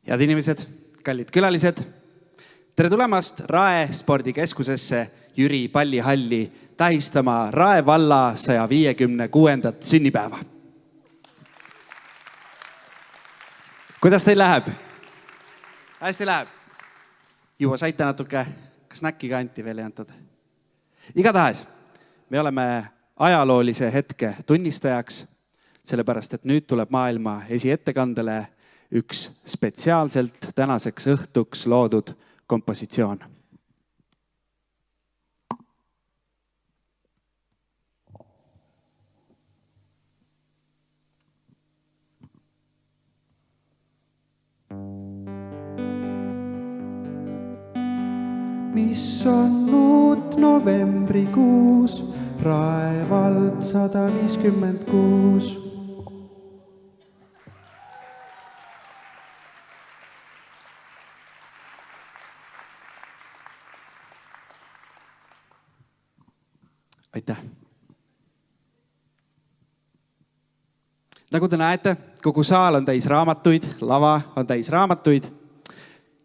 Head inimesed, kallid külalised, tere tulemast Rae spordikeskusesse Jüri Pallihalli tähistama Rae valla 156. sünnipäeva. Kuidas teil läheb? Hästi läheb. Juba saite natuke, kas näkki ka anti veel jääntud? Igatahes, me oleme ajaloolise hetke tunnistajaks, sellepärast, et nüüd tuleb maailma esiettekandele üks spetsiaalselt tänaseks õhtuks loodud kompositsioon. Mis on uut novembrikuus, Rae vald 156. Aitäh! Nagu te näete, kogu saal on täis raamatuid, lava on täis raamatuid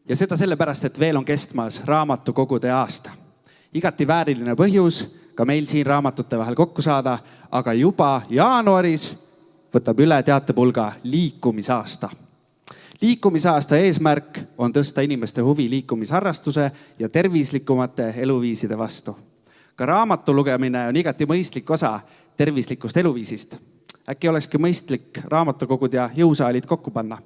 ja seda sellepärast, et veel on kestmas raamatukogude aasta. Igati vääriline põhjus ka meil siin raamatute vahel kokku saada, aga juba jaanuaris võtab üle teatepulga liikumisaasta. Liikumisaasta eesmärk on tõsta inimeste huvi liikumisharrastuse ja tervislikumate eluviiside vastu. Ka raamatu lugemine on igati mõistlik osa tervislikust eluviisist. Äkki olekski mõistlik raamatukogud ja jõusaalid kokku panna.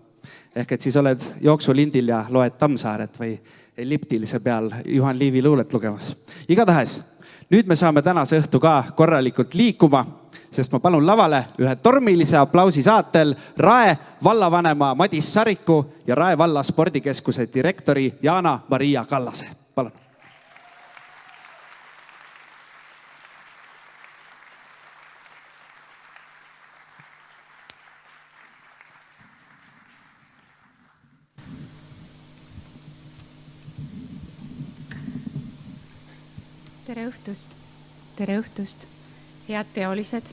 Ehk et siis oled jooksulindil ja loed Tammsaaret või elliptilise peal Juhan Liivi luulet lugemas. Igatahes, nüüd me saame tänase õhtu ka korralikult liikuma, sest ma palun lavale ühe tormilise aplausi saatel Rae vallavanema Madis Sariku ja Rae valla spordikeskuse direktori Jaana-Maria Kallase. Palun. Tere õhtust! Tere õhtust! Head peolised!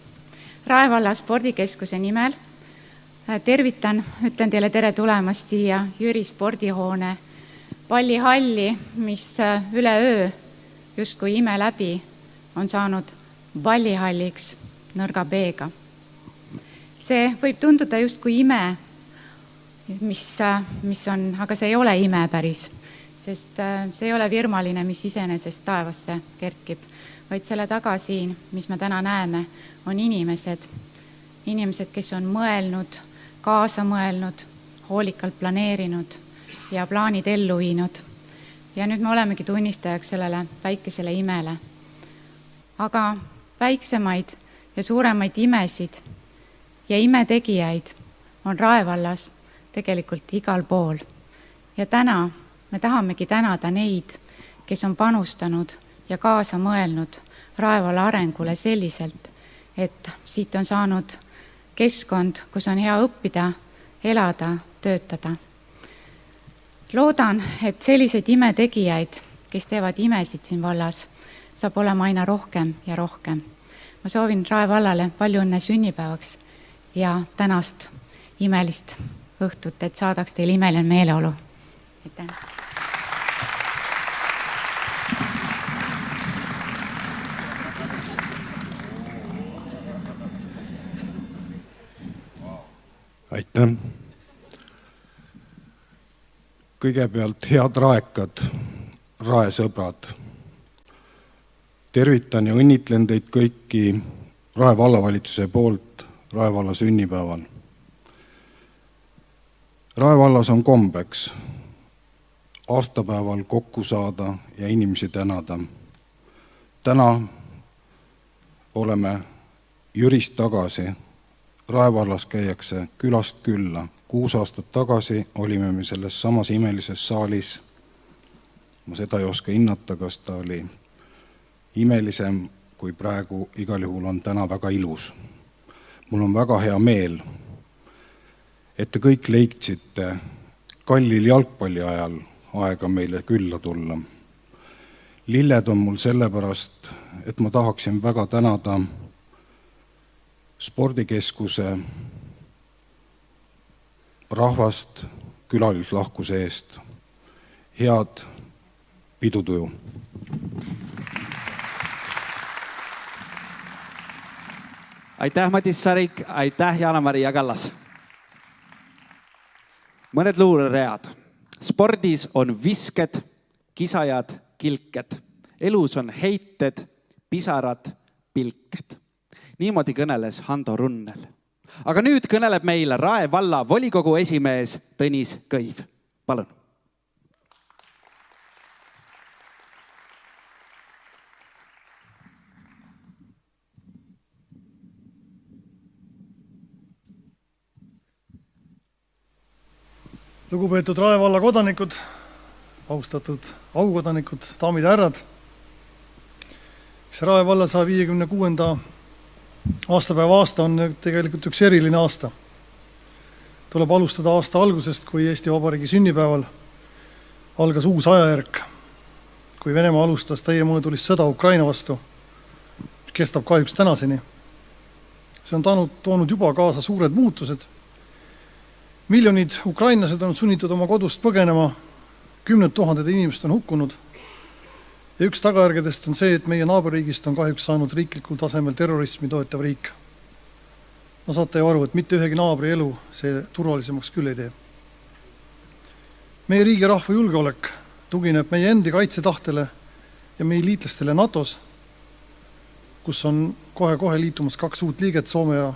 Rae valla spordikeskuse nimel tervitan, ütlen teile tere tulemast siia Jüri spordihoone Pallihalli, mis üle öö justkui ime läbi on saanud Pallihalliks nõrga B-ga. See võib tunduda justkui ime, mis on, aga see ei ole ime päris. Sest see ei ole virmaline, mis iseenesest taevasse kerkib, vaid selle taga siin, mis me täna näeme, on inimesed. Inimesed, kes on mõelnud, kaasa mõelnud, hoolikalt planeerinud ja plaanid ellu viinud. Ja nüüd me olemegi tunnistajaks sellele väikesele imele. Aga väiksemaid ja suuremaid imesid ja imetegijaid on Rae vallas tegelikult igal pool. Ja täna me tahamegi tänada neid, kes on panustanud ja kaasa mõelnud Rae valla arengule selliselt, et siit on saanud keskkond, kus on hea õppida, elada, töötada. Loodan, et selliseid imetegijaid, kes teevad imesid siin vallas, saab olema aina rohkem ja rohkem. Ma soovin Rae vallale palju õnne sünnipäevaks ja tänast imelist õhtut, et saadaks teil imeline meeleolu. Aitäh! Aitäh! Kõigepealt head raekad, raesõbrad. Tervitan ja õnnitlen teid kõiki Rae vallavalitsuse poolt Rae valla sünnipäeval. Rae vallas on kombeks aastapäeval kokku saada ja inimesi tänada. Täna oleme Jürist tagasi. Rae vallas käiakse külast külla. 6 aastat tagasi olime me selles samas imelises saalis. Ma seda ei oska hinnata, kas ta oli imelisem kui praegu. Igal juhul on täna väga ilus. Mul on väga hea meel, et te kõik leidsite kallil jalgpalli ajal aega meile külla tulla. Lilled on mul sellepärast, et ma tahaksin väga tänada spordikeskuse rahvast, külalislahkuse eest. Head pidutuju! Aitäh, Madis Sarik, aitäh, Jana-Maria Kallas. Mõned luureread. Spordis on visked, kisajad, kilked. Elus on heited, pisarad, pilked. Niimoodi kõneles Hando Runnel. Aga nüüd kõneleb meile Rae valla volikogu esimees Tõnis Kõiv. Palun. Lugupeetud Rae valla kodanikud, austatud aukodanikud, daamid ja härrad. See Rae valla 156. aastapäeva aasta on tegelikult üks eriline aasta. Tuleb alustada aasta algusest, kui Eesti Vabariigi sünnipäeval algas uus ajajärk, kui Venemaa alustas täiemõõdulist sõda Ukraina vastu, mis kestab kahjuks tänaseni. See on toonud juba kaasa suured muutused. Miljonid ukrainlased on sunnitud oma kodust põgenema, 10 000 inimest on hukkunud ja üks tagajärgedest on see, et meie naaberriigist on kahjuks saanud riiklikul tasemel terrorismi toetav riik. No saate ju aru, et mitte ühegi naabri elu see turvalisemaks küll ei tee. Meie riigi rahva julgeolek tugineb meie endi kaitsetahtele ja meie liitlastele NATOs, kus on kohe liitumas 2 uut liiget, Soome ja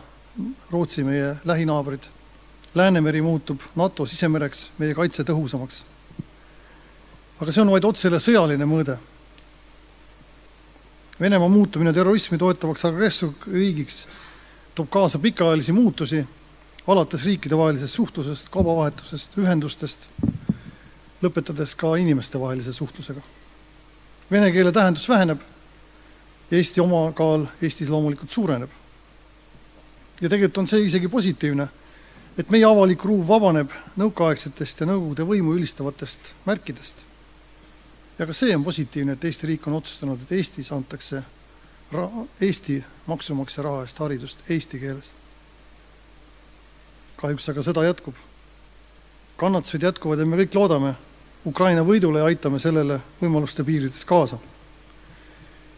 Rootsi, meie lähinaabrid. Läänemeri muutub NATO sisemereks, meie kaitse tõhusamaks. Aga see on vaid otsele sõjaline mõõde. Venemaa muutumine terrorismi toetavaks agressorriigiks toob kaasa pikaajalisi muutusi, alates riikidevahelisest suhtlusest, kaubavahetusest, ühendustest, lõpetades ka inimeste vahelise suhtlusega. Vene keele tähendus väheneb ja Eesti omakaal Eestis loomulikult suureneb. Ja tegelikult on see isegi positiivne, et meie avalik ruum vabaneb nõukaaegsetest ja nõukogude võimu ülistavatest märkidest. Ja ka see on positiivne, et Eesti riik on otsustanud, et Eestis antakse Eesti maksumaksja raha eest haridust eesti keeles. Kahjuks aga sõda jätkub. Kannatused jätkuvad ja me kõik loodame Ukraina võidule ja aitame sellele võimaluste piirides kaasa.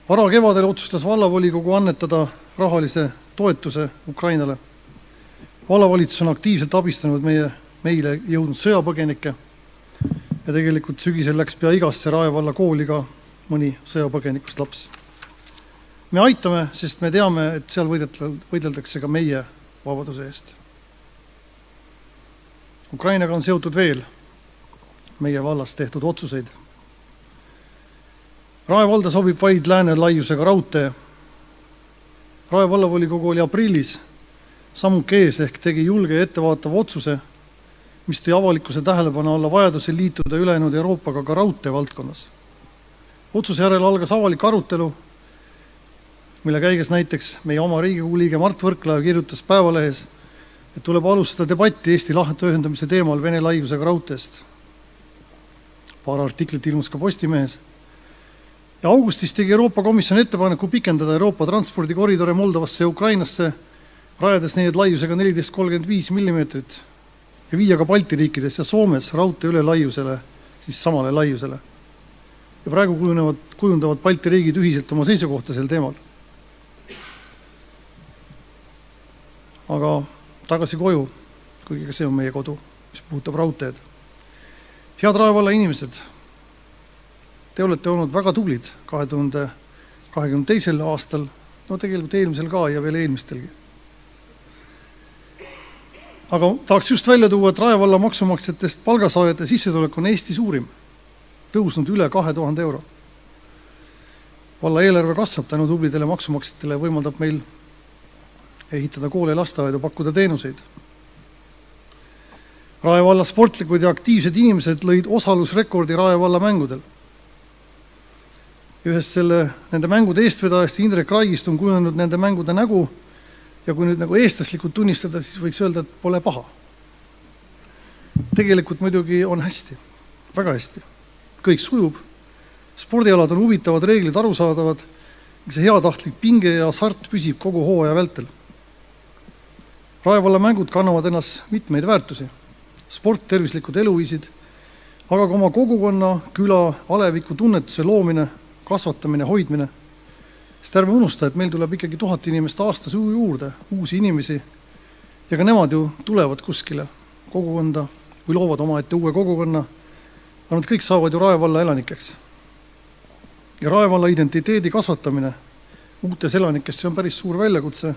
Vara kevadel otsustas vallavolikogu annetada rahalise toetuse Ukrainale. Vallavalitsus on aktiivselt abistanud meile jõudnud sõjapõgenikke ja tegelikult sügisel läks pea igasse Rae valla kooli ka mõni sõjapõgenikust laps. Me aitame, sest me teame, et seal võideldakse ka meie vabaduse eest. Ukrainaga on seotud veel meie vallas tehtud otsuseid. Rae valda sobib vaid lääne laiusega raudtee. Rae vallavolikogu oli aprillis sammuke ees ehk tegi julge ja ettevaatava otsuse, mis tõi avalikkuse tähelepanu alla vajaduse liituda ülejäänud Euroopaga ka raudtee valdkonnas. Otsuse järel algas avalik arutelu, mille käigus näiteks meie oma Riigikogu liige Mart Võrklaev kirjutas Päevalehes, et tuleb alustada debatti Eesti lahte ühendamise teemal Vene laiusega raudteest. Paar artiklit ilmus ka Postimehes. Ja augustis tegi Euroopa Komisjon ettepaneku pikendada Euroopa transpordikoridore Moldovasse ja Ukrainasse, rajades need laiusega 14,35 mm ja viia ka Balti riikides ja Soomes raudtee üle laiusele, siis samale laiusele. Ja praegu kujundavad Balti riigid ühiselt oma seisukohta sel teemal. Aga tagasi koju, kuigi ka see on meie kodu, mis puudutab raudteed. Head Rae valla inimesed, te olete olnud väga tublid 2022. aastal, no tegelikult eelmisel ka ja veel eelmistelgi. Aga tahaks just välja tuua, et Rae valla maksumaksjatest palgasaajate sissetulek on Eesti suurim, tõusnud üle 2000 euro. Valla eelarve kasvab tänu tublidele maksumaksjatele ja võimaldab meil ehitada koole ja lasteaedu, pakkuda teenuseid. Rae valla sportlikud ja aktiivsed inimesed lõid osalusrekordi Rae valla mängudel. Ühest nende mängude eestvedajast Indrek Raigist on kujunenud nende mängude nägu. Ja kui nüüd nagu eestlaslikult tunnistada, siis võiks öelda, et pole paha. Tegelikult muidugi on hästi, väga hästi. Kõik sujub, spordialad on huvitavad, reeglid arusaadavad, see heatahtlik pinge ja sart püsib kogu hooaja vältel. Rae valla mängud kannavad ennast mitmeid väärtusi. sport, tervislikud eluviisid, aga ka oma kogukonna, küla, aleviku tunnetuse loomine, kasvatamine, hoidmine. Sest ärme unusta, et meil tuleb ikkagi 1000 inimest aastas juurde, uusi inimesi, ja ka nemad ju tulevad kuskile kogukonda või loovad omaette uue kogukonna, aga nad kõik saavad ju Rae valla elanikeks. Ja Rae valla identiteedi kasvatamine uutes elanikest, see on päris suur väljakutse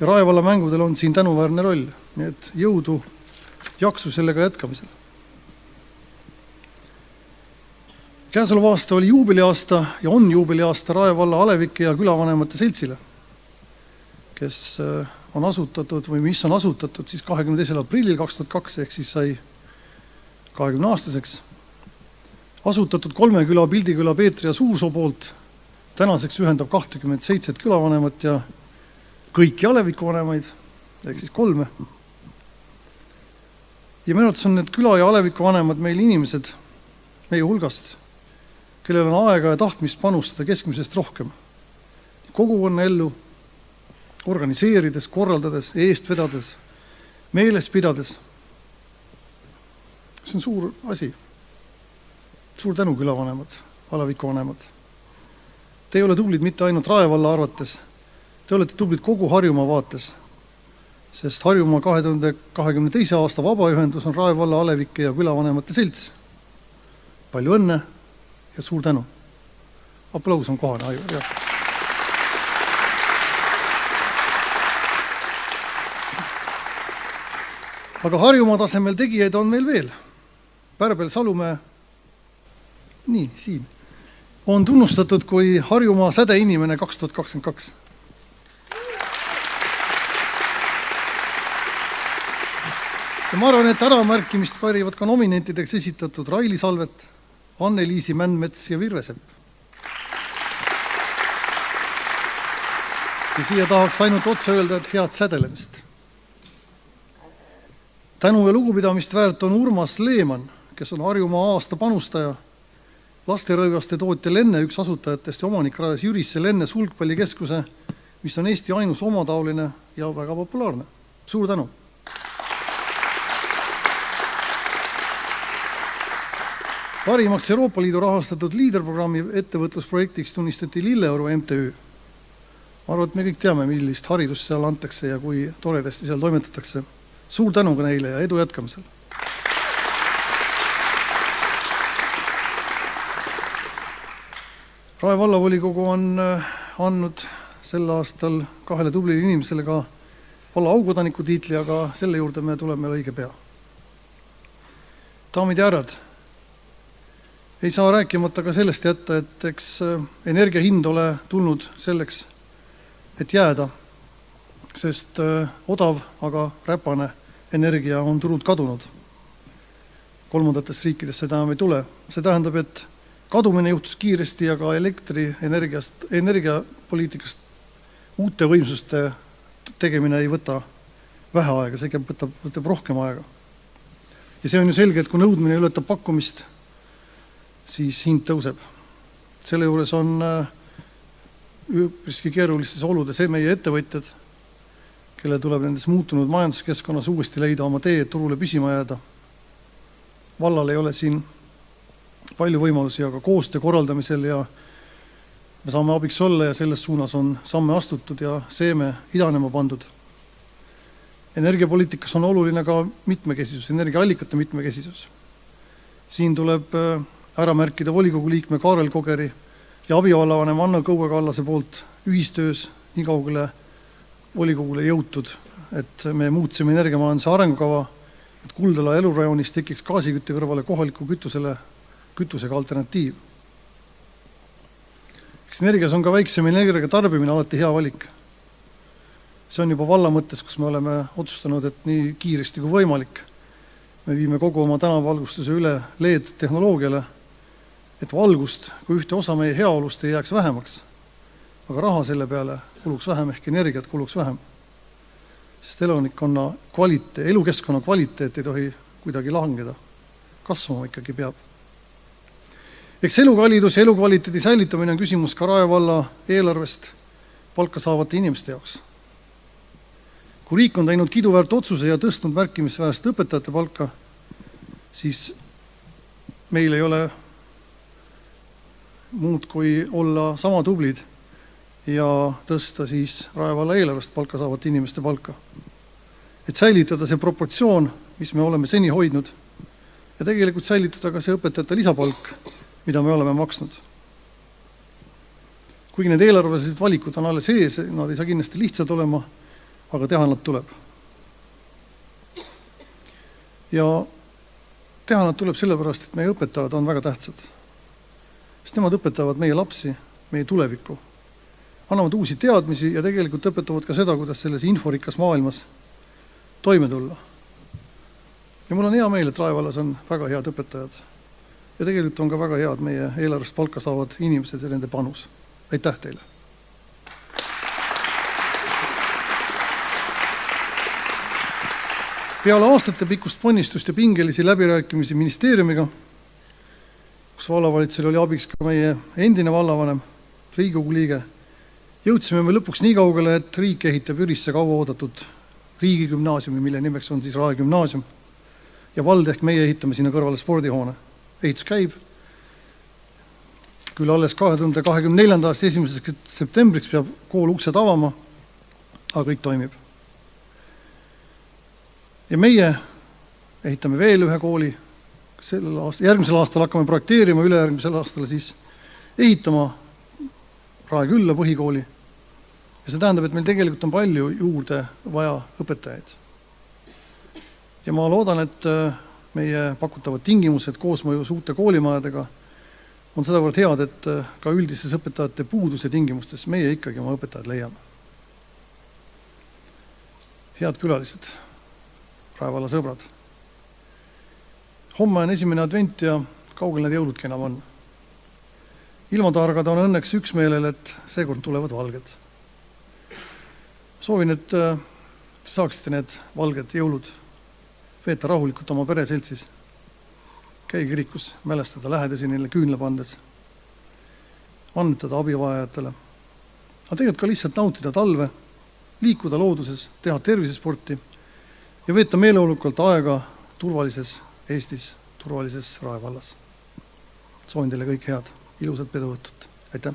ja Rae valla mängudel on siin tänuväärne roll, nii et jõudu, jaksu sellega jätkamisel. Käesoleva aasta oli juubeliaasta ja on juubeliaasta Rae valla alevike ja külavanemate seltsile, kes on asutatud või mis on asutatud siis 22. aprillil 2002 ehk siis sai 20-aastaseks. Asutatud 3 küla, Pildiküla, Peetri ja Suursoo poolt. Tänaseks ühendab 27 külavanemat ja kõiki aleviku vanemaid, ehk siis 3. Ja minu arvates on need küla ja aleviku vanemad meil inimesed meie hulgast, kellel on aega ja tahtmist panustada keskmisest rohkem. Kogukonna ellu, organiseerides, korraldades, eest vedades, meeles pidades. See on suur asi. Suur tänu külavanemad, aleviku vanemad. Te ei ole tublid mitte ainult Rae valla arvates, te olete tublid kogu Harjumaa vaates, sest Harjumaa 2022. aasta vabaühendus on Rae valla alevike ja külavanemate selts. Palju õnne ja suur tänu. Aplaus on kohane. Aga Harjumaa tasemel tegijaid on meil veel. Pärbel Salumäe, nii, siin, on tunnustatud kui Harjumaa sädeinimene 2022. Ja ma arvan, et äramärkimist väärivad ka nominentideks esitatud Raili Salvet, Anne-Liisi Mändmets ja Virvesepp. Ja siia tahaks ainult otse öelda, et head sädelemist. Tänu ja lugupidamist väärt on Urmas Leeman, kes on Harjumaa aasta panustaja, lasterõivaste tootja Lenne üks asutajatest ja omanik rajas Jürisse Lenne sulgpallikeskuse, mis on Eesti ainus omataoline ja väga populaarne. Suur tänu! Parimaks Euroopa Liidu rahastatud liiderprogrammi ettevõtlusprojektiks tunnistati Lilleoru MTÜ. Ma arvan, et me kõik teame, millist haridust seal antakse ja kui toredasti seal toimetatakse. Suur tänu ka neile ja edu jätkamisel! Rae vallavolikogu on andnud sel aastal 2 tublile inimesele ka valla aukodaniku tiitli, aga selle juurde me tuleme õige pea. Daamid ja härrad, ei saa rääkimata ka sellest jätta, et eks energia hind ole tulnud selleks, et jääda, sest odav, aga räpane energia on turult kadunud. Kolmandatest riikidest seda enam ei tule. See tähendab, et kadumine juhtus kiiresti ja ka energiapoliitikast uute võimsuste tegemine ei võta vähe aega, see võtab rohkem aega. Ja see on ju selge, et kui nõudmine ületab pakkumist, siis hind tõuseb. Selle juures on üpriski keerulistes oludes meie ettevõtjad, kelle tuleb nendes muutunud majanduskeskkonnas uuesti leida oma tee, et turule püsima jääda. Vallal ei ole siin palju võimalusi, aga koostöö korraldamisel ja me saame abiks olla ja selles suunas on samme astutud ja seeme idanema pandud. Energiapoliitikas on oluline ka mitmekesisus, energiaallikate mitmekesisus. Siin tuleb ära märkida volikogu liikme Kaarel Kogeri ja abivallavanem Anna Kõue-Kallase poolt ühistöös nii kaugele volikogule jõutud, et me muutsime energiamajanduse arengukava, et Kuldala elurajoonis tekiks gaasikütte kõrvale kohaliku kütusega alternatiiv. Eks energias on ka väiksem energia tarbimine alati hea valik. See on juba valla mõttes, kus me oleme otsustanud, et nii kiiresti kui võimalik me viime kogu oma tänavavalgustuse üle LED-tehnoloogiale, et valgust kui ühte osa meie heaolust ei jääks vähemaks, aga raha selle peale kuluks vähem ehk energiat kuluks vähem. Sest elukeskkonna kvaliteet ei tohi kuidagi langeda. Kasvama ikkagi peab. Eks elukallidus ja elukvaliteedi säilitamine on küsimus ka Rae valla eelarvest palka saavate inimeste jaoks. Kui riik on teinud kiiduväärt otsuse ja tõstnud märkimisväärset õpetajate palka, siis meil ei ole muud kui olla sama tublid ja tõsta siis Rae valla eelarvest palka saavate inimeste palka. Et säilitada see proportsioon, mis me oleme seni hoidnud ja tegelikult säilitada ka see õpetajate lisapalk, mida me oleme maksnud. Kuigi need eelarvelised valikud on alles ees, nad ei saa kindlasti lihtsalt olema, aga teha nad tuleb. Ja teha nad tuleb sellepärast, et meie õpetajad on väga tähtsad. Sest nemad õpetavad meie lapsi, meie tulevikku. Annavad uusi teadmisi ja tegelikult õpetavad ka seda, kuidas selles inforikas maailmas toime tulla. Ja mul on hea meel, et Rae vallas on väga head õpetajad. Ja tegelikult on ka väga head meie eelarvest palka saavad inimesed ja nende panus. Aitäh teile! Peale aastate pikkust ponnistust ja pingelisi läbirääkimisi ministeeriumiga, kus vallavalitsusel oli abiks ka meie endine vallavanem, Riigikogu liige, jõudsime me lõpuks nii kaugele, et riik ehitab Jürisse kaua oodatud riigigümnaasiumi, mille nimeks on siis Rae gümnaasium. Ja vald ehk meie ehitame sinna kõrvale spordihoone. Ehitus käib. Küll alles 2024. aasta 1. septembriks peab kool uksed avama, aga kõik toimib. Ja meie ehitame veel ühe kooli. Järgmisel aastal hakkame projekteerima, ülejärgmisel aastal siis ehitama Rae külla põhikooli. Ja see tähendab, et meil tegelikult on palju juurde vaja õpetajaid. Ja ma loodan, et meie pakutavad tingimused koosmõjus uute koolimajadega on sedavõrd head, et ka üldises õpetajate puuduse tingimustes meie ikkagi oma õpetajad leiame. Head külalised, Rae valla sõbrad. Homme on 1. advent ja kaugel need jõuludki enam on. Ilmatargad on õnneks üksmeelel, et seekord tulevad valged. Soovin, et saaksite need valged jõulud veeta rahulikult oma pereseltsis. Käi kirikus, mälestada lähedasi neile küünla pandes. Annetada abivajajatele. Aga tegelikult ka lihtsalt nautida talve, liikuda looduses, teha tervisesporti ja veeta meeleolukalt aega turvalises Eestis, turvalises Rae vallas. Soovin teile kõik head, ilusat peduvõtut. Aitäh!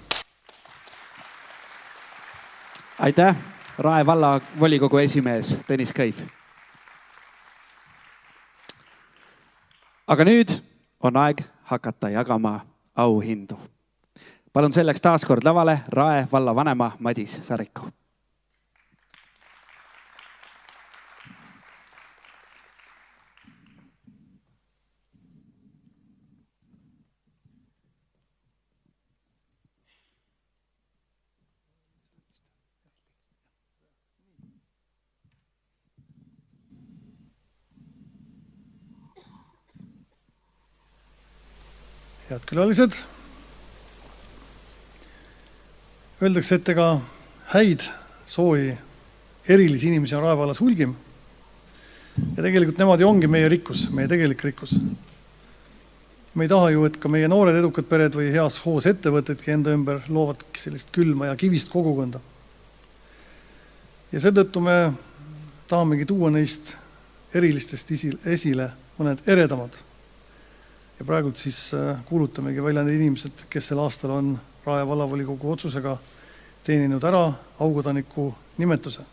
Aitäh, Rae valla volikogu esimees Tõnis Kõiv. Aga nüüd on aeg hakata jagama auhindu. Palun selleks taas kord lavale Rae valla vanema Madis Sariku. Head külalised, öeldakse, et ega häid, sooji, erilisi inimesi on Rae vallas hulgim. Ja tegelikult nemad ju ongi meie rikkus, meie tegelik rikkus. Me ei taha ju, et ka meie noored edukad pered või heas hoos ettevõtedki enda ümber loovad sellist külma ja kivist kogukonda. Ja seetõttu me tahamegi tuua neist erilistest esile mõned eredamad. Ja praegult siis kuulutamegi välja need inimesed, kes sel aastal on Rae vallavolikogu otsusega teeninud ära aukodaniku nimetuse.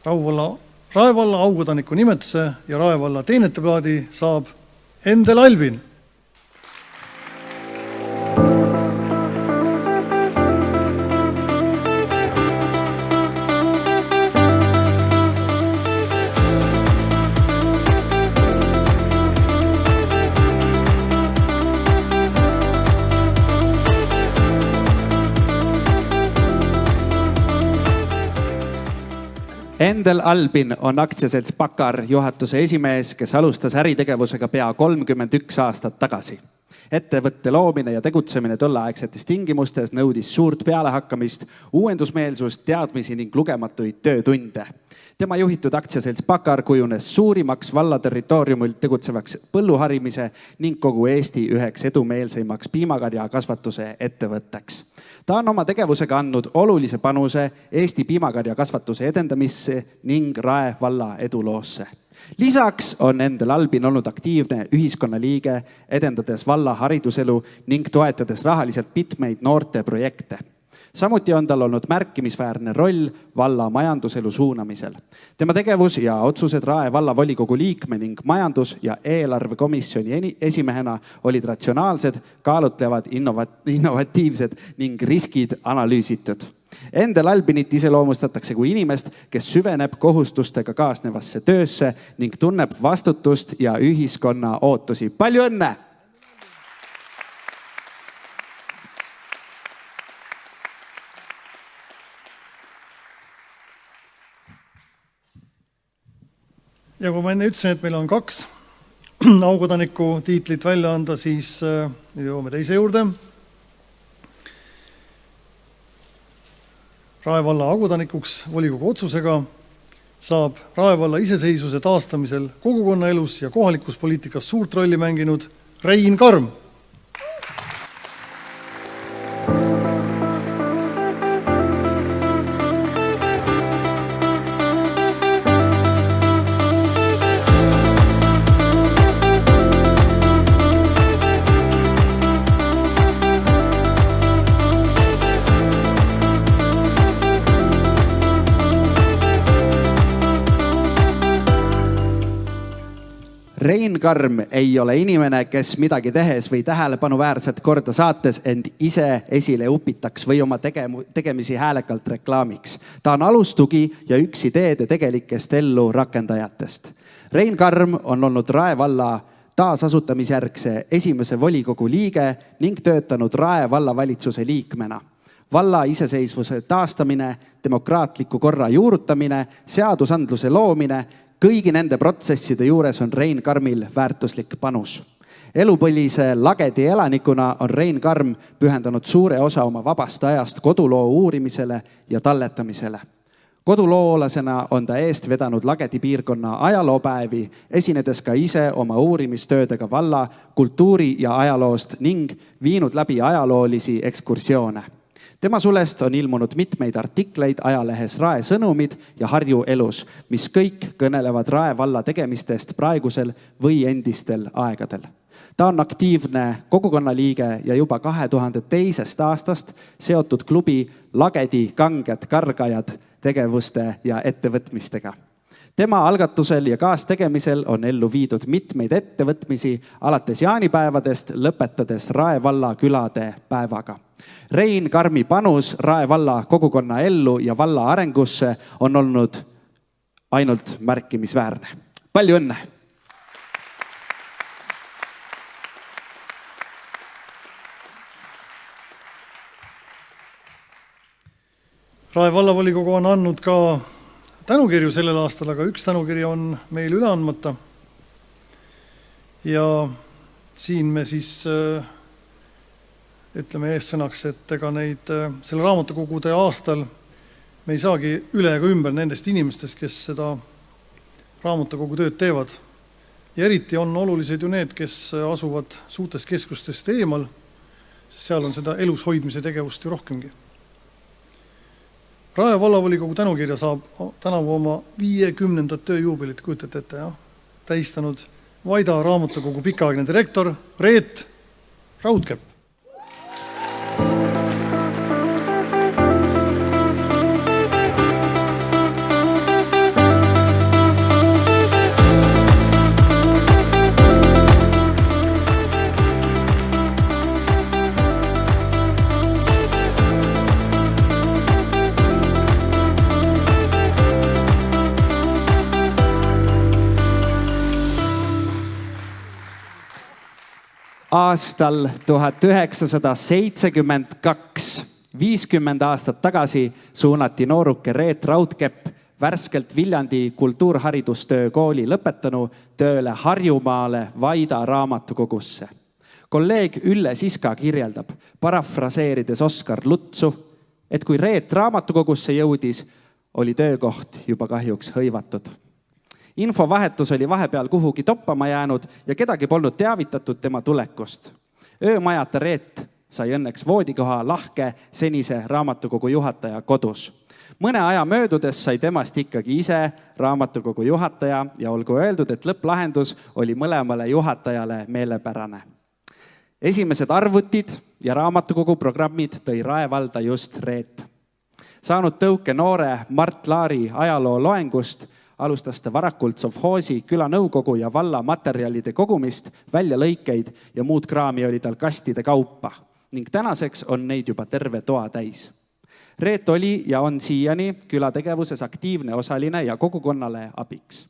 Rae valla aukodaniku nimetuse ja Rae valla teeneteplaadi saab Endel Albin. Endel Albin on aktsiaselts Bakar juhatuse esimees, kes alustas äritegevusega pea 31 aastat tagasi. Ettevõtte loomine ja tegutsemine tolleaegsetes tingimustes nõudis suurt pealehakkamist, uuendusmeelsust, teadmisi ning lugematuid töötunde. Tema juhitud aktsiaselts Bakar kujunes suurimaks valla territooriumilt tegutsevaks põlluharimise ning kogu Eesti üheks edumeelseimaks piimakarja kasvatuse ettevõtteks. Ta on oma tegevusega andnud olulise panuse Eesti piimakarja kasvatuse edendamisse ning Rae valla eduloosse. Lisaks on Endel Albin olnud aktiivne ühiskonnaliige, edendades valla hariduselu ning toetades rahaliselt mitmeid noorte projekte. Samuti on tal olnud märkimisväärne roll valla majanduselu suunamisel. Tema tegevus ja otsused Rae valla volikogu liikme ning majandus- ja eelarvekomisjoni esimehena olid ratsionaalsed, kaalutlevad, innovatiivsed ning riskid analüüsitud. Endel Albinit iseloomustatakse kui inimest, kes süveneb kohustustega kaasnevasse töösse ning tunneb vastutust ja ühiskonna ootusi. Palju õnne! Ja kui ma enne ütlesin, et meil on 2 aukodaniku tiitlit välja anda, siis jõuame teise juurde. Rae valla aukodanikuks volikogu otsusega saab Rae valla iseseisvuse taastamisel kogukonnaelus ja kohalikus poliitikas suurt rolli mänginud Rein Karm. Rein Karm ei ole inimene, kes midagi tehes või tähelepanuväärset korda saates end ise esile upitaks või oma tegemisi häälekalt reklaamiks. Ta on alustugi ja üks ideede tegelikest ellu rakendajatest. Rein Karm on olnud Rae valla taasasutamisjärgse esimese volikogu liige ning töötanud Rae valla valitsuse liikmena. Valla iseseisvuse taastamine, demokraatliku korra juurutamine, seadusandluse loomine, kõigi nende protsesside juures on Rein Karmil väärtuslik panus. Elupõlise Lagedi elanikuna on Rein Karm pühendanud suure osa oma vabast ajast koduloo uurimisele ja talletamisele. Koduloolasena on ta eest vedanud Lagedi piirkonna ajaloopäevi, esinedes ka ise oma uurimistöödega valla, kultuuri ja ajaloost ning viinud läbi ajaloolisi ekskursioone. Tema sulest on ilmunud mitmeid artikleid ajalehes Rae Sõnumid ja Harju elus, mis kõik kõnelevad Rae valla tegemistest praegusel või endistel aegadel. Ta on aktiivne kogukonnaliige ja juba 2002. aastast seotud klubi Lagedi kanged kargajad tegevuste ja ettevõtmistega. Tema algatusel ja kaastegemisel on ellu viidud mitmeid ettevõtmisi alates jaanipäevadest lõpetades Rae valla külade päevaga. Rein Karmi panus Rae valla kogukonna ellu ja valla arengusse on olnud ainult märkimisväärne. Palju õnne! Rae vallavolikogu on andnud ka tänukirju sellel aastal, aga üks tänukiri on meil üle andmata. Ja siin me siis ütleme eessõnaks, et ega neid selle raamatukogude aastal me ei saagi üle ega ümber nendest inimestest, kes seda raamatukogu tööd teevad. Ja eriti on olulised ju need, kes asuvad suurtest keskustest eemal, sest seal on seda elus hoidmise tegevust ju rohkemgi. Rae vallavolikogu tänukirja saab tänavu oma 50. tööjuubelit, kujutate ette, tähistanud Vaida raamatukogu pikaaegne direktor Reet Raudkepp. Aastal 1972, 50 aastat tagasi, suunati nooruke Reet Raudkepp värskelt Viljandi kultuurharidustöö kooli lõpetanu tööle Harjumaale Vaida raamatukogusse. Kolleeg Ülle Siska kirjeldab, parafraseerides Oskar Lutsu, et kui Reet raamatukogusse jõudis, oli töökoht juba kahjuks hõivatud. Infovahetus oli vahepeal kuhugi toppama jäänud ja kedagi polnud teavitatud tema tulekust. Öömajata Reet sai õnneks voodikoha lahke senise raamatukogu juhataja kodus. Mõne aja möödudes sai temast ikkagi ise raamatukogu juhataja ja olgu öeldud, et lõpplahendus oli mõlemale juhatajale meelepärane. Esimesed arvutid ja raamatukogu programmid tõi Rae valda just Reet. Saanud tõuke noore Mart Laari ajaloo loengust, alustas ta varakult sovhoosi, külanõukogu ja valla materjalide kogumist, väljalõikeid ja muud kraami oli tal kastide kaupa ning tänaseks on neid juba terve toa täis. Reet oli ja on siiani külategevuses aktiivne osaline ja kogukonnale abiks.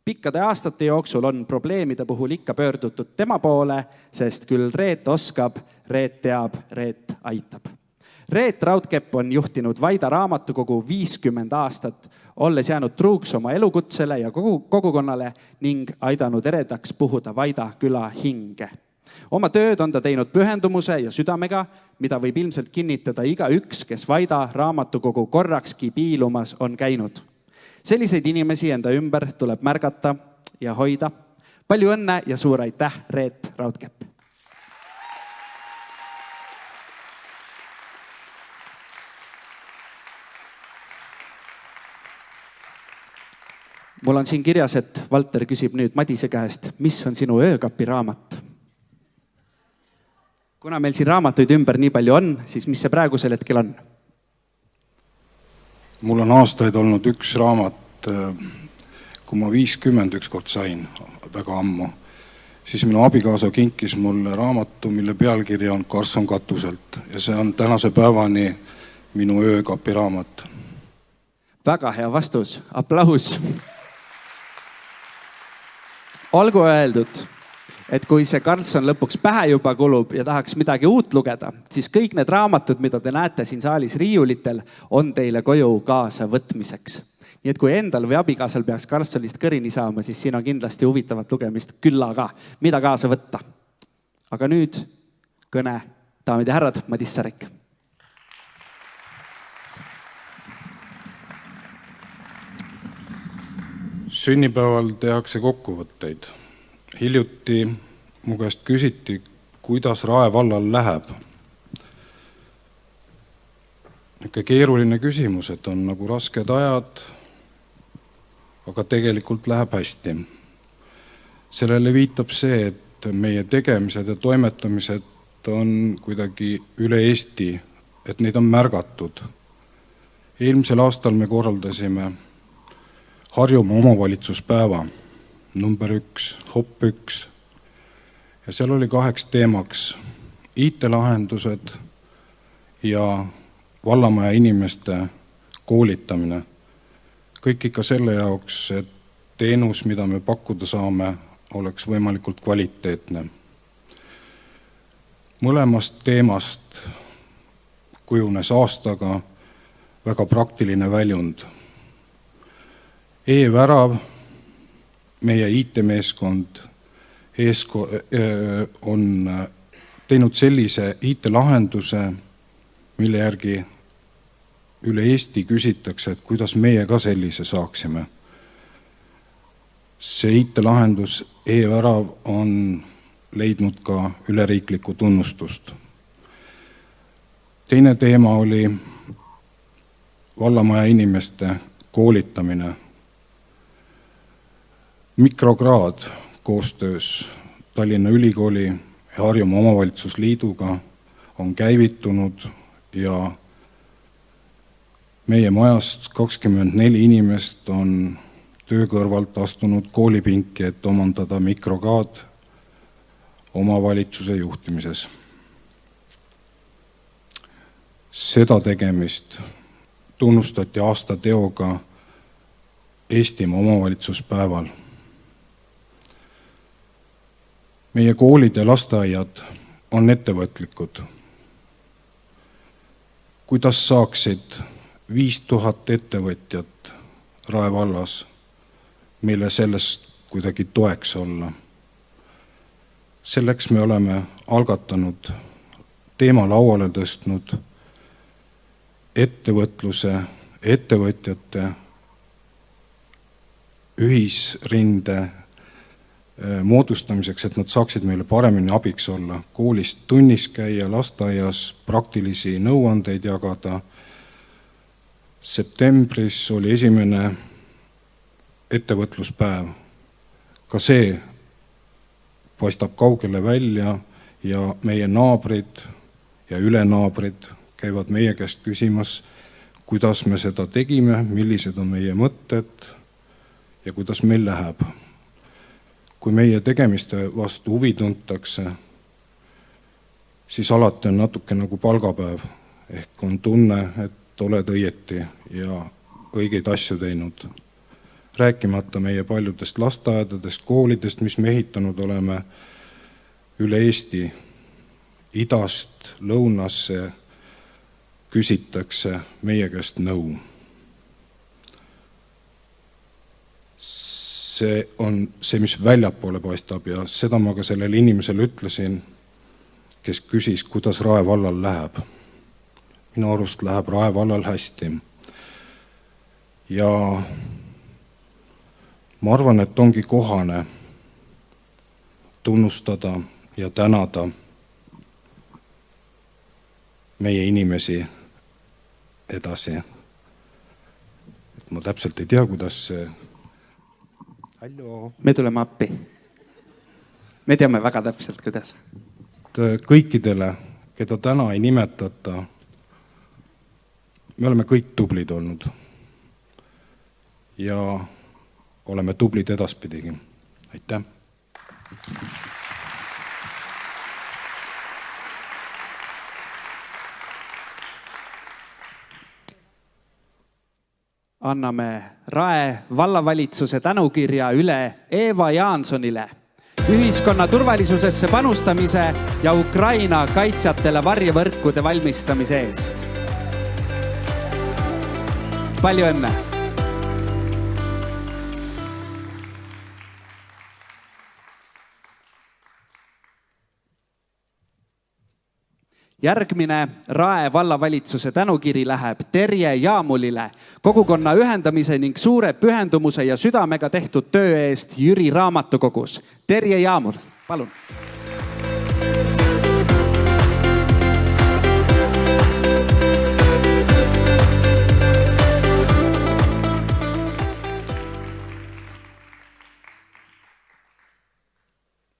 Pikkade aastate jooksul on probleemide puhul ikka pöördutud tema poole, sest küll Reet oskab, Reet teab, Reet aitab. Reet Raudkepp on juhtinud Vaida raamatukogu 50 aastat, olles jäänud truuks oma elukutsele ja kogukonnale ning aidanud eredaks puhuda Vaida küla hinge. Oma tööd on ta teinud pühendumuse ja südamega, mida võib ilmselt kinnitada igaüks, kes Vaida raamatukogu korrakski piilumas on käinud. Selliseid inimesi enda ümber tuleb märgata ja hoida. Palju õnne ja suur aitäh, Reet Raudkepp! Mul on siin kirjas, et Valter küsib nüüd Madise käest, mis on sinu öökapi raamat? Kuna meil siin raamatuid ümber nii palju on, siis mis see praegusel hetkel on? Mul on aastaid olnud üks raamat, kui ma 50 ükskord sain, väga ammu, siis minu abikaasa kinkis mulle raamatu, mille pealkiri on Karlsson katuselt ja see on tänase päevani minu öökapi raamat. Väga hea vastus, aplaus! Olgu öeldud, et kui see Karlsson lõpuks pähe juba kulub ja tahaks midagi uut lugeda, siis kõik need raamatud, mida te näete siin saalis riiulitel, on teile koju kaasa võtmiseks. Nii et kui endal või abikaasal peaks Karlssonist kõrini saama, siis siin on kindlasti huvitavat lugemist küllaga, mida kaasa võtta. Aga nüüd kõne, daamid ja härrad, Madis Sarek. Sünnipäeval tehakse kokkuvõtteid. Hiljuti mu käest küsiti, kuidas Rae vallal läheb. Ikka keeruline küsimus, et on nagu rasked ajad, aga tegelikult läheb hästi. Sellele viitab see, et meie tegemised ja toimetamised on kuidagi üle Eesti, et neid on märgatud. Eelmisel aastal me korraldasime Harjumaa omavalitsuspäeva number 1, HOP 1 ja seal oli 2 teemaks IT-lahendused ja vallamaja inimeste koolitamine. Kõik ikka selle jaoks, et teenus, mida me pakkuda saame, oleks võimalikult kvaliteetne. Mõlemast teemast kujunes aastaga väga praktiline väljund. E-värav, meie IT-meeskond on teinud sellise IT-lahenduse, mille järgi üle Eesti küsitakse, et kuidas meie ka sellise saaksime. See IT-lahendus E-värav on leidnud ka üleriiklikku tunnustust. Teine teema oli vallamaja inimeste koolitamine. Mikrokraad koostöös Tallinna Ülikooli ja Harjumaa omavalitsusliiduga on käivitunud ja meie majast 24 inimest on töö kõrvalt astunud koolipinki, et omandada mikrokraad omavalitsuse juhtimises. Seda tegemist tunnustati aastateoga Eestimaa omavalitsuspäeval. Meie koolid ja lasteaiad on ettevõtlikud. Kuidas saaksid 5000 ettevõtjat Rae vallas meile sellest kuidagi toeks olla? Selleks me oleme algatanud, teema lauale tõstnud ettevõtluse, ettevõtjate ühisrinde moodustamiseks, et nad saaksid meile paremini abiks olla. Koolis tunnis käia, lasteaias praktilisi nõuandeid jagada, Septembris oli esimene ettevõtluspäev. Ka see paistab kaugele välja ja meie naabrid ja ülenaabrid käivad meie käest küsimas, kuidas me seda tegime, millised on meie mõtted ja kuidas meil läheb. Kui meie tegemiste vastu huvi tuntakse, siis alati on natuke nagu palgapäev. Ehk on tunne, et oled õieti ja õigeid asju teinud. Rääkimata meie paljudest lasteaedadest, koolidest, mis me ehitanud oleme üle Eesti, idast lõunasse küsitakse meie käest nõu. See on see, mis väljapoole paistab ja seda ma ka sellele inimesele ütlesin, kes küsis, kuidas Rae vallal läheb. Minu arust läheb Rae vallal hästi. Ja ma arvan, et ongi kohane tunnustada ja tänada meie inimesi edasi. Et ma täpselt ei tea, kuidas see... Hallo. Me tuleme appi. Me teame väga täpselt, kuidas. Kõikidele, keda täna ei nimetata, me oleme kõik tublid olnud. Ja oleme tublid edaspidigi. Aitäh! Anname Rae vallavalitsuse tänukirja üle Eva Jaansonile ühiskonna turvalisusesse panustamise ja Ukraina kaitsjatele varjevõrkude valmistamise eest. Palju õnne! Järgmine Rae vallavalitsuse tänukiri läheb Terje Jaamulile kogukonna ühendamise ning suure pühendumuse ja südamega tehtud töö eest Jüri raamatukogus. Terje Jaamul, palun!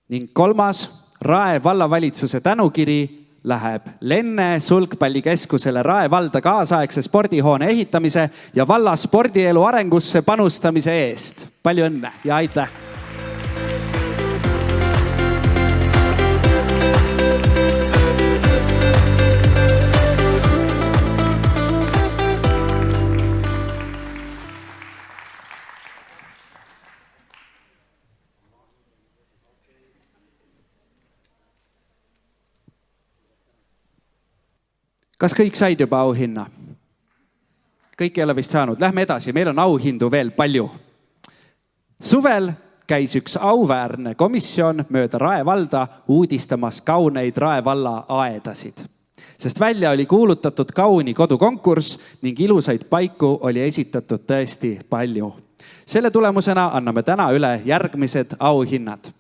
Ning kolmas Rae vallavalitsuse tänukiri läheb Lenne sulgpallikeskusele Rae valda kaasaegse spordihoone ehitamise ja valla spordielu arengusse panustamise eest. Palju õnne ja aitäh! Kas kõik said juba auhinna? Kõik ei ole vist saanud. Lähme edasi, meil on auhindu veel palju. Suvel käis üks auväärne komisjon mööda Rae valda uudistamas kauneid Rae valla aedasid. Sest välja oli kuulutatud kauni kodukonkurss ning ilusaid paiku oli esitatud tõesti palju. Selle tulemusena anname täna üle järgmised auhinnad.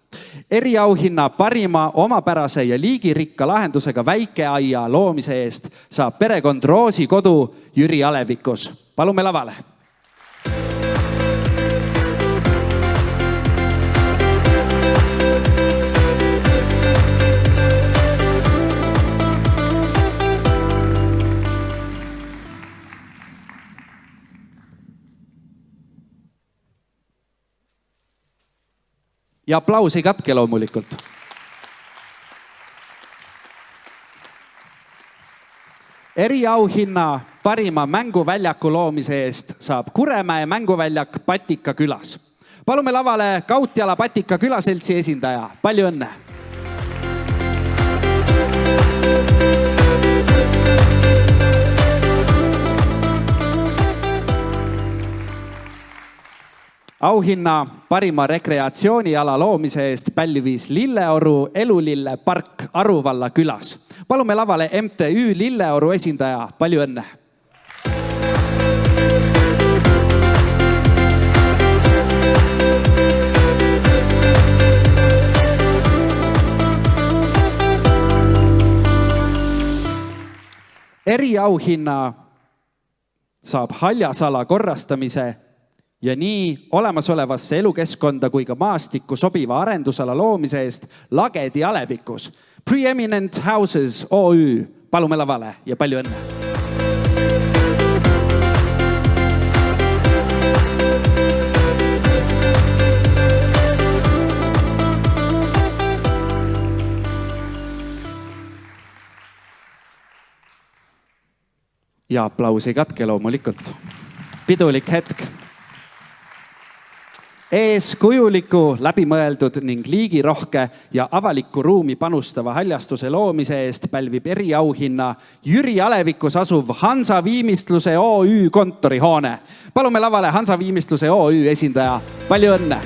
Eriauhinna parima omapärase ja liigirikka lahendusega väikeaia loomise eest saab perekond Roosi kodu Jüri Alevikus. Palume lavale! Ja aplaus ei katke loomulikult. Eriauhinna parima mänguväljaku loomise eest saab Kuremäe mänguväljak Patika külas. Palume lavale Kautjala Patika külaseltsi esindaja. Palju õnne! Auhinna parima rekreatsiooniala loomise eest pälvis Lilleoru Elulille park Aruvalla külas. Palume lavale MTÜ Lilleoru esindaja. Palju õnne! Eriauhinna saab haljasala korrastamise ja nii olemasolevasse elukeskkonda kui ka maastikku sobiva arendusala loomise eest Lagedi alevikus. Preeminent Houses OÜ, palume lavale ja palju õnne! Ja aplaus ei katke loomulikult. Pidulik hetk. Eeskujuliku, läbimõeldud ning liigirohke ja avalikku ruumi panustava haljastuse loomise eest pälvib eriauhinna Jüri alevikus asuv Hansa Viimistluse OÜ kontorihoone. Palume lavale Hansa Viimistluse OÜ esindaja. Palju õnne!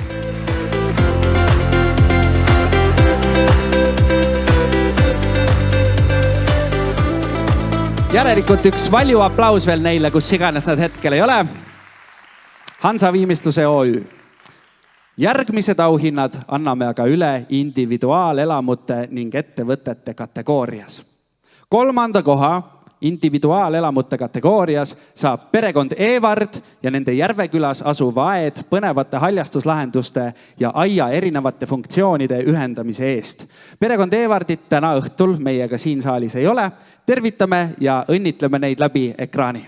Järelikult üks valju aplaus veel neile, kus iganes nad hetkel ei ole. Hansa Viimistluse OÜ. Järgmised auhinnad anname aga üle individuaalelamute ning ettevõtete kategoorias. 3. koha individuaalelamute kategoorias saab perekond Evard ja nende Järvekülas asuv aed põnevate haljastuslahenduste ja aia erinevate funktsioonide ühendamise eest. Perekond Evardit täna õhtul meiega siin saalis ei ole. Tervitame ja õnnitleme neid läbi ekraani.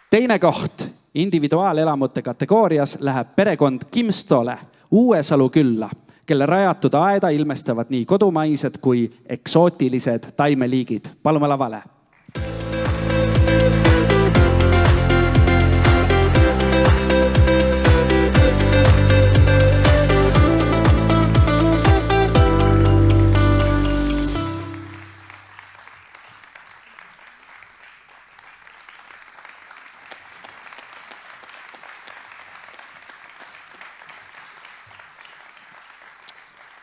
Teine koht individuaalelamute kategoorias läheb perekond Kimstole Uuesalu külla, kelle rajatud aeda ilmestavad nii kodumaised kui eksootilised taimeliigid. Palume lavale.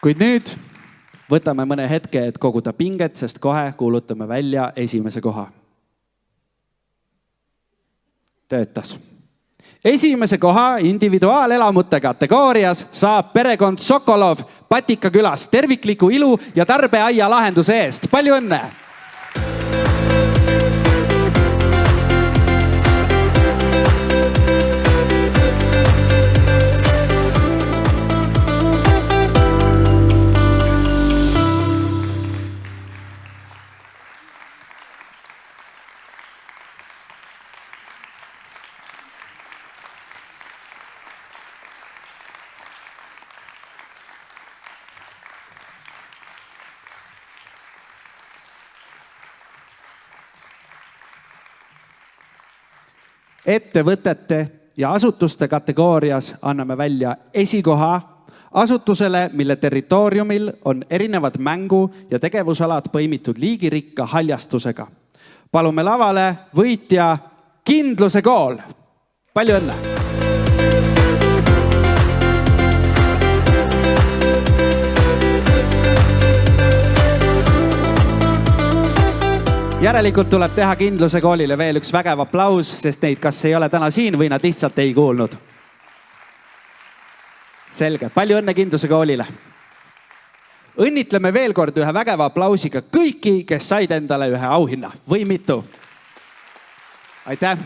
Kuid nüüd võtame mõne hetke, et koguda pinget, sest kohe kuulutame välja esimese koha. Töötas. Esimese koha individuaalelamute kategoorias saab perekond Sokolov Patika külas tervikliku ilu ja tarbeaia lahenduse eest. Palju õnne! Ettevõtete ja asutuste kategoorias anname välja esikoha asutusele, mille territooriumil on erinevad mängu- ja tegevusalad põimitud liigirikka haljastusega. Palume lavale võitja Kindluse kool. Palju õnne! Järelikult tuleb teha Kindluse koolile veel üks vägev aplaus, sest neid kas ei ole täna siin või nad lihtsalt ei kuulnud. Selge, palju õnne Kindluse koolile. Õnnitleme veel kord ühe vägeva aplausiga kõiki, kes said endale ühe auhinna või mitu. Aitäh!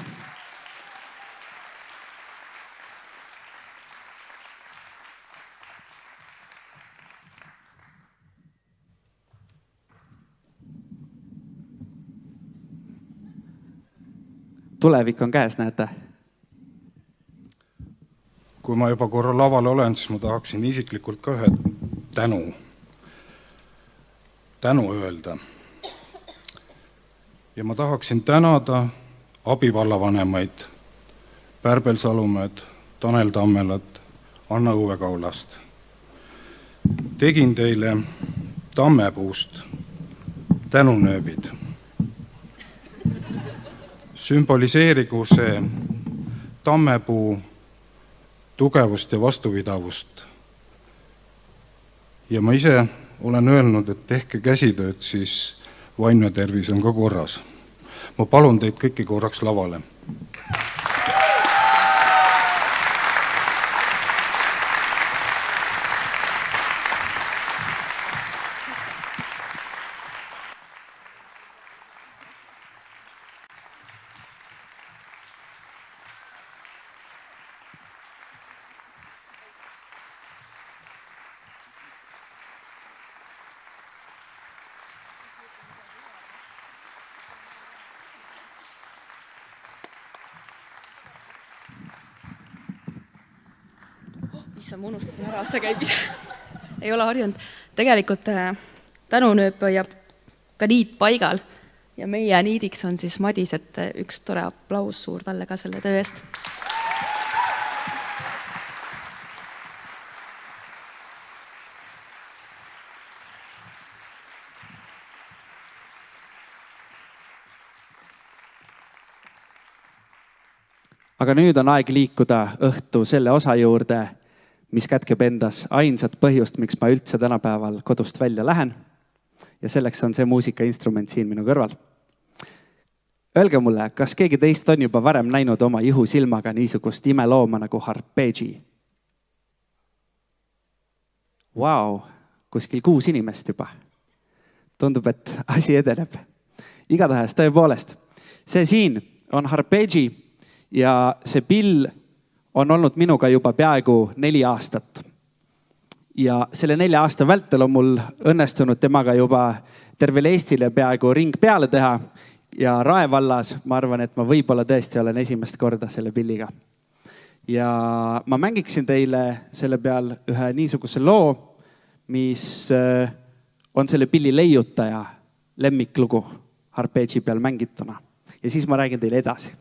Tulevik on käes, näete. Kui ma juba korra laval olen, siis ma tahaksin isiklikult ka ühe tänu öelda. Ja ma tahaksin tänada abivallavanemaid Pärbel Salumäed, Tanel Tammelat, Anna Uue Kaulast. Tegin teile tammepuust tänunööbid. Sümboliseerigu see tammepuu tugevust ja vastupidavust. Ja ma ise olen öelnud, et tehke käsitööd, siis vaimne tervis on ka korras. Ma palun teid kõiki korraks lavale. issand, ma unustasin ära, see käib ise. Ei ole harjunud. Tegelikult tänunööp hoiab ka niit paigal ja meie niidiks on siis Madis, et üks tore aplaus suur talle ka selle töö eest. Aga nüüd on aeg liikuda õhtu selle osa juurde, mis kätkeb endas ainsat põhjust, miks ma üldse tänapäeval kodust välja lähen. Ja selleks on see muusikainstrument siin minu kõrval. Öelge mulle, kas keegi teist on juba varem näinud oma ihusilmaga niisugust imelooma nagu harpeegi? Vau, kuskil 6 inimest juba. Tundub, et asi edeneb. Igatahes tõepoolest. See siin on harpeegi. Ja see pill on olnud minuga juba peaaegu 4 aastat. Ja selle 4 aasta vältel on mul õnnestunud temaga juba tervele Eestile peaaegu ring peale teha. Ja Rae vallas ma arvan, et ma võib-olla tõesti olen esimest korda selle pilliga. Ja ma mängiksin teile selle peal ühe niisuguse loo, mis on selle pilli leiutaja lemmiklugu harpeegi peal mängituna. Ja siis ma räägin teile edasi.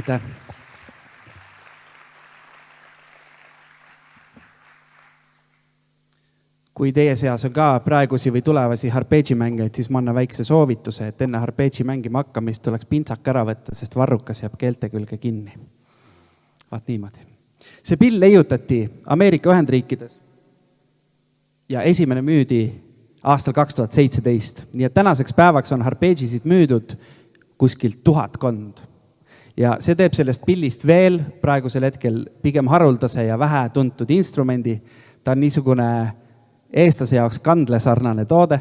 Aitäh. Kui teie seas on ka praegusi või tulevasi harpeegi mängeid, siis ma annan väikse soovituse, et enne harpeegi mängima hakkamist tuleks pintsak ära võtta, sest varrukas jääb keelte külge kinni. Vaat niimoodi. See pill leiutati Ameerika Ühendriikides ja esimene müüdi aastal 2017. Nii et tänaseks päevaks on harpeegisid müüdud kuskil 1000. Ja see teeb sellest pillist veel praegusel hetkel pigem haruldase ja vähe tuntud instrumendi. Ta on niisugune eestlase jaoks kandlesarnane toode,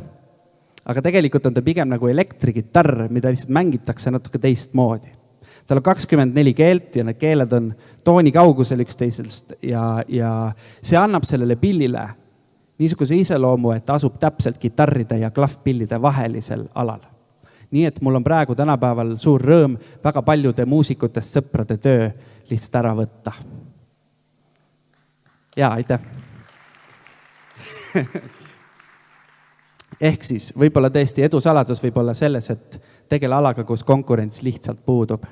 aga tegelikult on ta pigem nagu elektrigitarr, mida lihtsalt mängitakse natuke teistmoodi. Tal on 24 keelt ja need keeled on tooni kaugusel üksteisest ja see annab sellele pillile niisuguse iseloomu, et asub täpselt kitarride ja klahvpillide vahelisel alal. Nii et mul on praegu tänapäeval suur rõõm väga paljude muusikutest sõprade töö lihtsalt ära võtta. Jaa, aitäh. Ehk siis võib-olla tõesti edusaladus võib olla selles, et tegele alaga, kus konkurents lihtsalt puudub.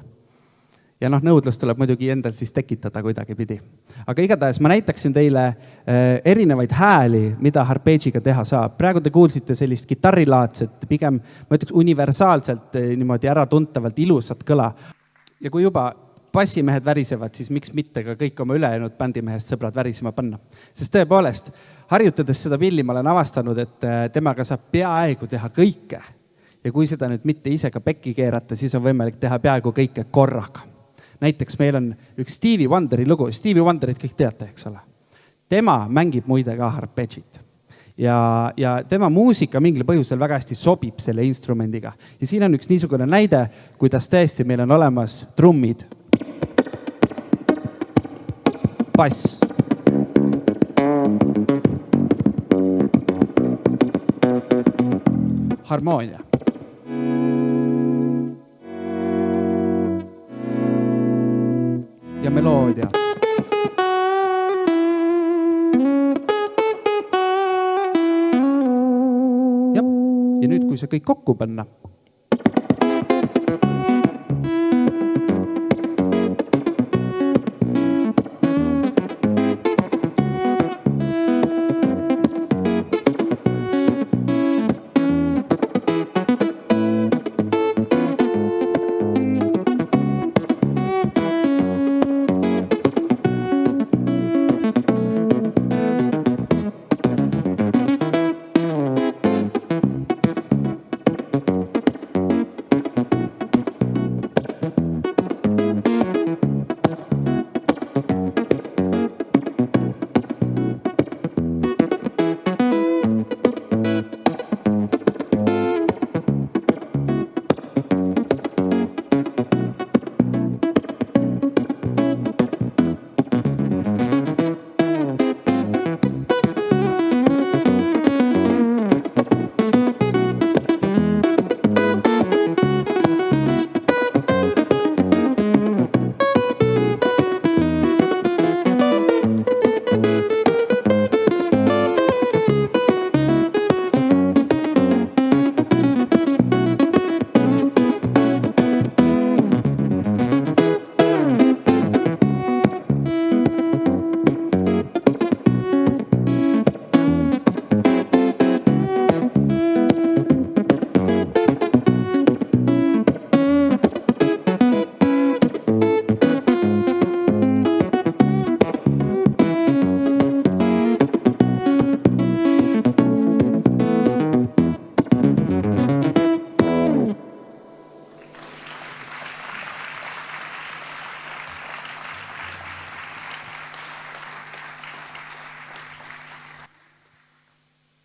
Ja nõudlus tuleb muidugi endal siis tekitada kuidagi pidi. Aga igatahes ma näitaksin teile erinevaid hääli, mida harpeegiga teha saab. Praegu te kuulsite sellist kitarrilaadset, pigem ma ütleks universaalselt niimoodi äratuntavalt ilusat kõla. Ja kui juba bassimehed värisevad, siis miks mitte ka kõik oma ülejäänud bändimehest sõbrad värisema panna. Sest tõepoolest, harjutades seda pilli ma olen avastanud, et temaga saab peaaegu teha kõike. Ja kui seda nüüd mitte ise ka pekki keerata, siis on võimalik teha peaaegu kõike korraga. näiteks meil on üks Stevie Wonderi lugu, Stevie Wonderit kõik teate, eks ole. Tema mängib muide ka arpeggit ja tema muusika mingil põhjusel väga hästi sobib selle instrumendiga. Ja siin on üks niisugune näide, kuidas tõesti meil on olemas trummid, bass, harmoonia. Ja meloodia. Ja nüüd, kui see kõik kokku panna,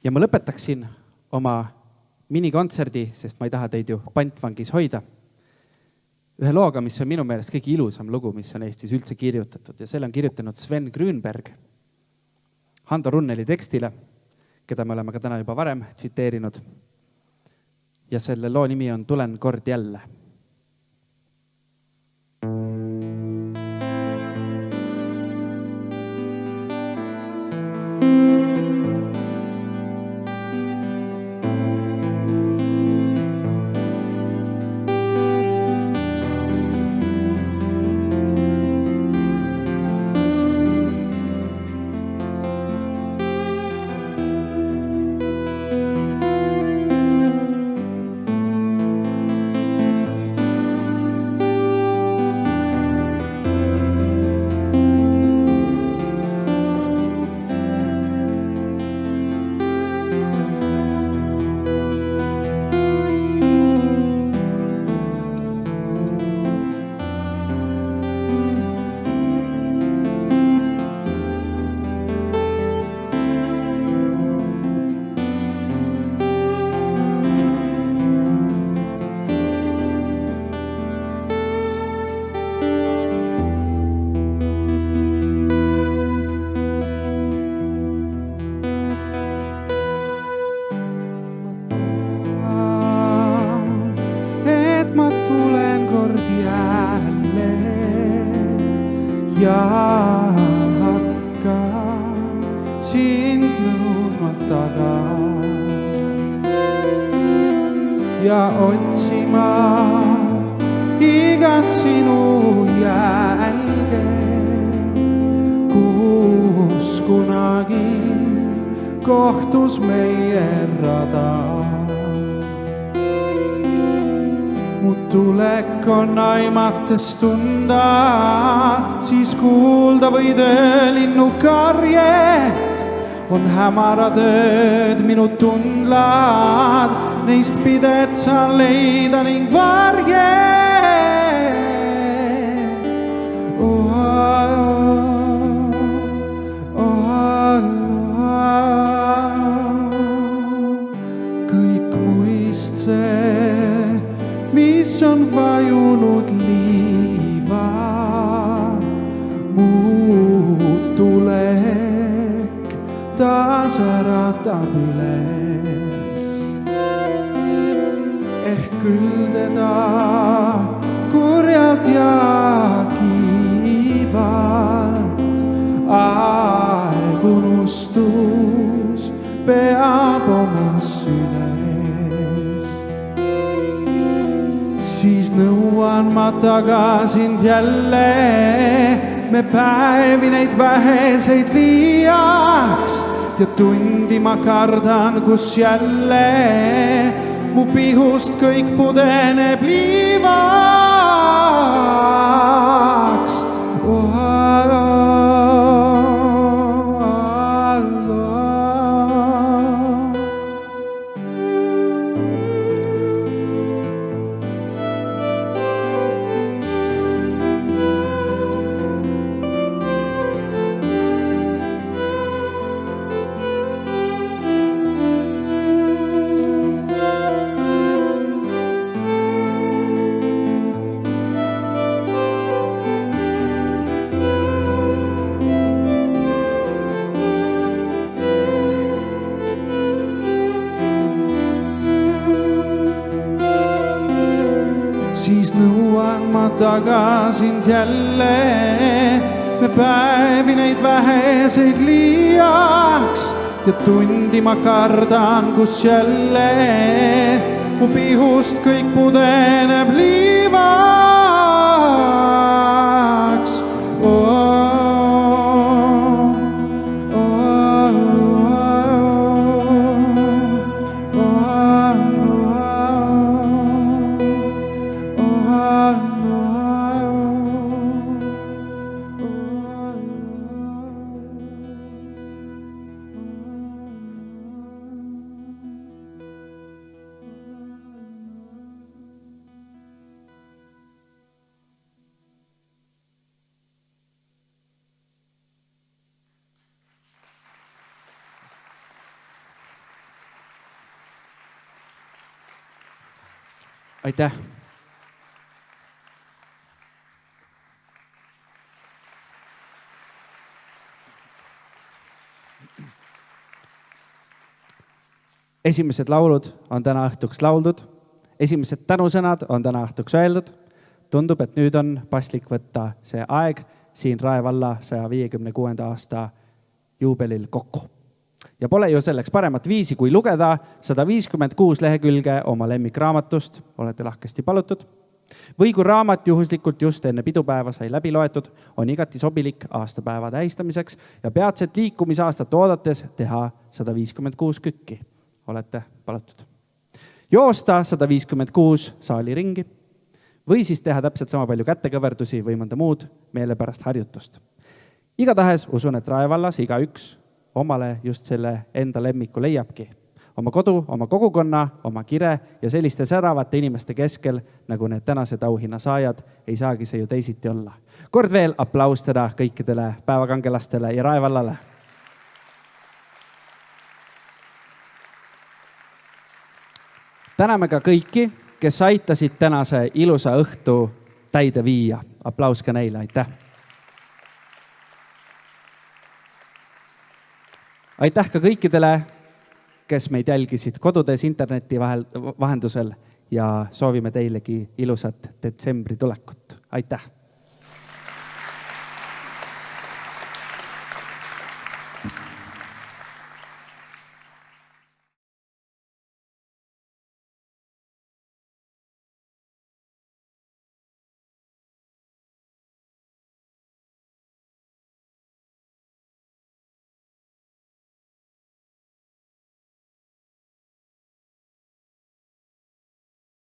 ja ma lõpetaksin oma minikontserdi, sest ma ei taha teid ju pantvangis hoida, ühe looga, mis on minu meelest kõige ilusam lugu, mis on Eestis üldse kirjutatud ja selle on kirjutanud Sven Grünberg Hando Runneli tekstile, keda me oleme ka täna juba varem tsiteerinud. Ja selle loo nimi on Tulen kord jälle. ja hakkan sind nõudma taga ja otsima igat sinu jälge, kus kunagi kohtus meie rada. Mu tulek on aimates tunda, siis kuulda võid linnu karjet. On hämarad ööd minu tundlad, neist pidet saan leida ning varjet. see, mis on vajunud liiva. Mu tulek taas äratab üles. Ehk küll teda kurjalt ja kiivalt aeg unustus peab oma süles. Siis nõuan ma tagasind jälle, me päevi neid väheseid liiaks ja tundi ma kardan, kus jälle mu pihust kõik pudeneb liivaks. Siis nõuan ma tagasind jälle, me päevi neid väheseid liiaks ja tundi ma kardan, kus jälle mu pihust kõik pudeneb liivaks. Aitäh! Esimesed laulud on täna õhtuks lauldud, esimesed tänusõnad on täna õhtuks öeldud. Tundub, et nüüd on paslik võtta see aeg siin Rae valla 156. aasta juubelil kokku. Ja pole ju selleks paremat viisi, kui lugeda 156 lehekülge oma lemmikraamatust, olete lahkesti palutud. Või kui raamat juhuslikult just enne pidupäeva sai läbi loetud, on igati sobilik aastapäeva tähistamiseks ja peatset liikumisaastat oodates teha 156 kükki. Olete palutud. Joosta 156 saali ringi või siis teha täpselt sama palju kätekõverdusi või mõnda muud meelepärast harjutust. Igatahes usun, et Rae vallas igaüks omale just selle enda lemmiku leiabki. Oma kodu, oma kogukonna, oma kire ja selliste säravate inimeste keskel, nagu need tänased auhinna saajad, ei saagi see ju teisiti olla. Kord veel aplaus teda kõikidele päevakangelastele ja Rae vallale. Täname ka kõiki, kes aitasid tänase ilusa õhtu täide viia. Aplaus ka neile, aitäh! Aitäh ka kõikidele, kes meid jälgisid kodudes interneti vahendusel ja soovime teilegi ilusat detsembri tulekut. Aitäh!